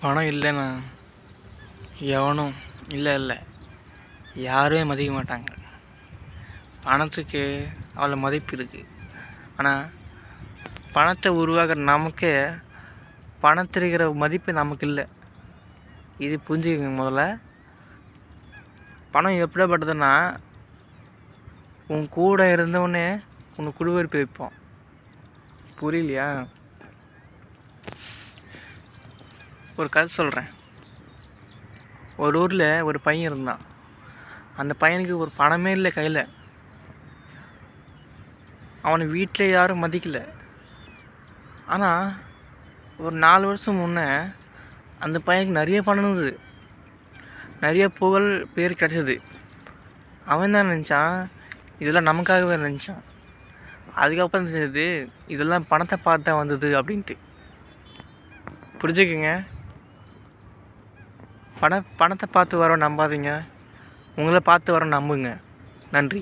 பணம் இல்லைன்னா எவனும் இல்லை யாருமே மதிக்க மாட்டாங்க. பணத்துக்கு அவ்வளோ மதிப்பு இருக்குது. ஆனால் பணத்தை உருவாக்குற நமக்கே பணத்தில் இருக்கிற மதிப்பு நமக்கு இல்லை. இது புரிஞ்சுக்கங்க. முதல்ல பணம் எப்படிப்பட்டதுன்னா, உன் கூட இருந்தவனே உன்னை குடிவெறுப்பு வைப்போம். புரியலையா? ஒரு கதை சொல்கிறேன். ஒரு ஊரில் ஒரு பையன் இருந்தான். அந்த பையனுக்கு ஒரு பணமே இல்லை கையில். அவனை வீட்டில் யாரும் மதிக்கலை. ஆனால் ஒரு 4 வருஷம் முன்னே அந்த பையனுக்கு நிறைய பணம் இருந்தது, நிறைய புகழ் பேர் கிடைச்சது. அவன் தான் நினச்சான் இதெல்லாம் நமக்காகவே நினச்சான். அதுக்கப்புறம் தெரிஞ்சது இதெல்லாம் பணத்தை பார்த்து தான் வந்தது அப்படின்ட்டு. புரிஞ்சுக்குங்க. பணத்தை பார்த்து வர நம்பாதீங்க, உங்களை பார்த்து வர நம்புங்க. நன்றி.